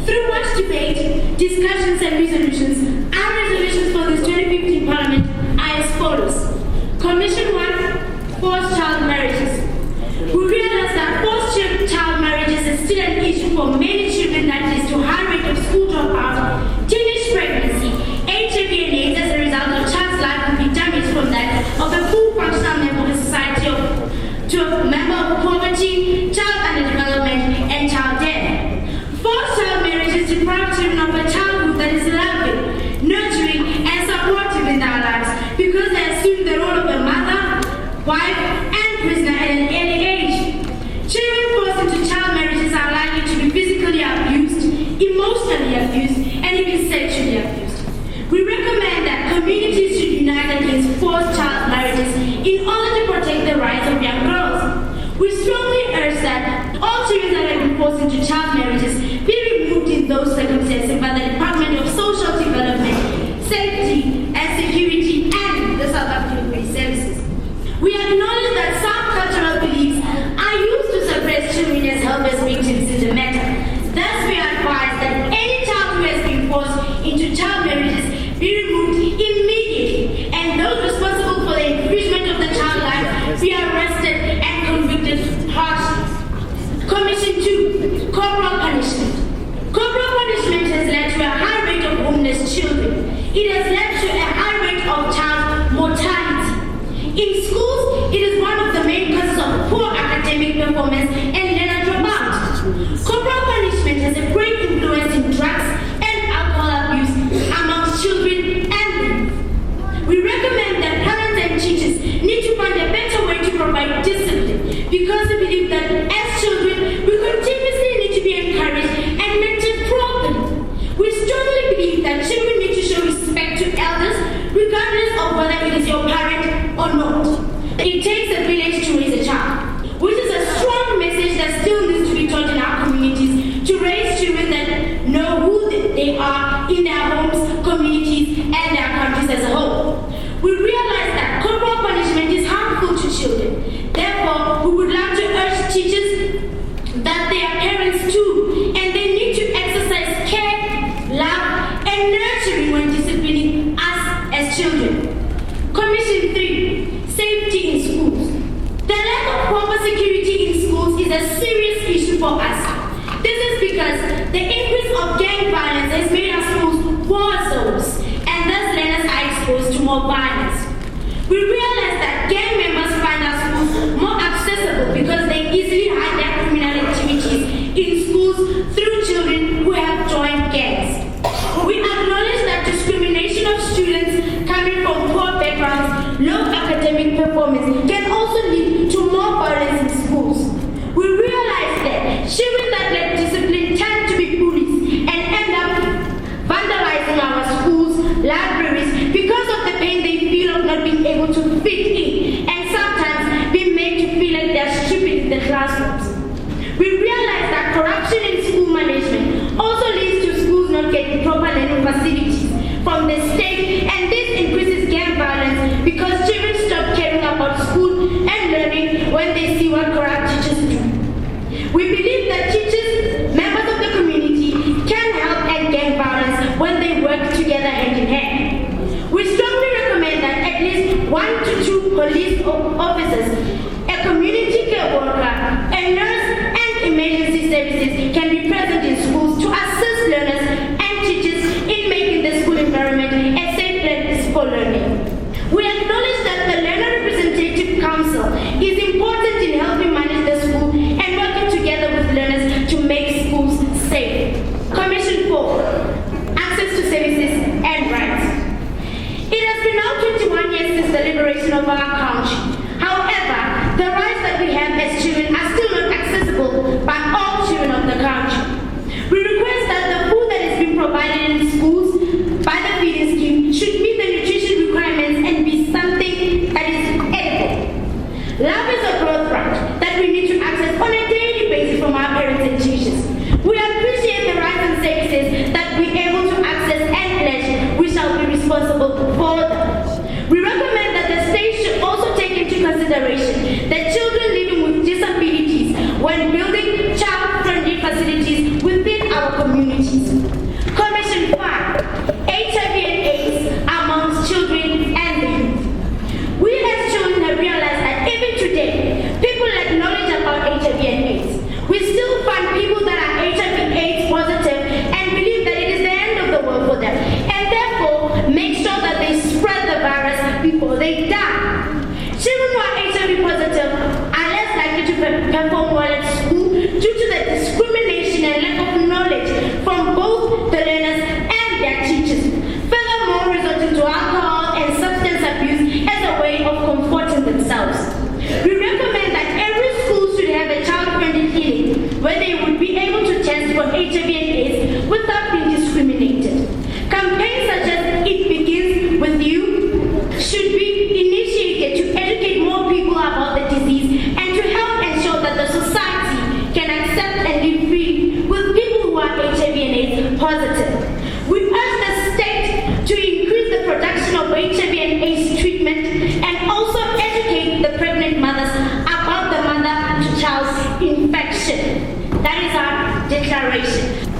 Through much debate, discussions and resolutions, our resolutions for this 2015 Parliament are as follows. Commission 1, forced child marriages. We realize that forced child marriages is still an issue for many children that leads to high rate of school dropout, teenage pregnancy, HIV and AIDS as a result of child's life will be damaged from that of a full functional member of the society to a member of poverty, child underdevelopment, and child death. Forced child marriages deprive children of a childhood that is loving, nurturing, and supportive in their lives because they assume the role of a mother, wife, and prisoner at an early age. Children forced into child marriages are likely to be physically abused, emotionally abused, and even sexually abused. We recommend that communities should unite against forced child marriages in order to protect the rights of young girls. We strongly urge that all children that have been forced into child marriages be removed in those circumstances by the Department of Social Development, Safety and Security, and the South African Police Services. We acknowledge that some cultural beliefs are used to suppress children as helpless victims in the matter. Thus, we advise that any child who has been forced into child marriages be removed immediately, and those responsible for the infringement of the child life be arrested and convicted harshly. Commission 2, corporal punishment. Corporal punishment has led to a high rate of homeless children. It has led to a high rate of child mortality. In schools, it is one of the main causes of poor academic performance and learner dropout. Corporal punishment has a great influence in drugs and alcohol abuse amongst children and youth. We recommend that parents and teachers need to find a better way to provide discipline because we believe that as children, we continuously need to be encouraged and mentored properly. We strongly believe that children need to show respect to elders regardless of whether it is your parent or not. It takes a village to raise a child, which is a strong message that still needs to be taught in our communities to raise children that know who they are in their homes, communities, and their countries as a whole. We realize that corporal punishment is harmful to children. Therefore, we would like to urge teachers that they are parents too, and they need to exercise care, love, and nurturing when disciplining us as children. Commission 3, safety in schools. The lack of proper security in schools is a serious issue for us. This is because the increase of gang violence has made our schools war zones, and thus learners are exposed to more violence. We realize that gang members find our schools more accessible because they easily hide their criminal activities in schools through children who have joined gangs. We acknowledge that discrimination of students coming from poor backgrounds, low academic performance can also lead to more violence in schools. We realize that children that lack discipline tend to be bullies and end up vandalizing our schools, libraries, because of the pain they feel of not being able to fit in and sometimes being made to feel like they're stupid in the classrooms. We realize that corruption in school management also leads to schools not getting proper learning facilities from the state, and this increases gang violence because children stop caring about school and learning when they see what corrupt teachers do. We believe that teachers, members of the community, can help end gang violence when they work together hand in hand. We strongly recommend that at least 1 to 2 police officers, a community care worker, a nurse, and emergency services can be present in schools to assist learners and teachers in making the school environment a safe place for learning. We acknowledge that the Learner Representative Council is important in helping manage the school and working together with learners to make schools safe. Commission 4, access to services and rights. It has been now 21 years since the liberation of our country. However, the rights that we have as children are still not accessible by all children of the country. We request that the food that is being provided in schools by the feeding scheme should meet the nutrition requirements and be something that is edible. Love is a birthright that we need to access on a daily basis from our parents and teachers. We appreciate the rights and services that we're able to access and pledge. We shall be responsible for them. We recommend that the state should also take into consideration that children living with disabilities when building child-friendly facilities within our communities. for HIV and AIDS without being discriminated. Campaigns such as It Begins With You should be initiated to educate more people about the disease and to help ensure that the society can accept and live free with people who are HIV and AIDS positive. We urge the state to increase the production of HIV and AIDS treatment and also educate the pregnant mothers about the mother-to-child infection. That is our declaration.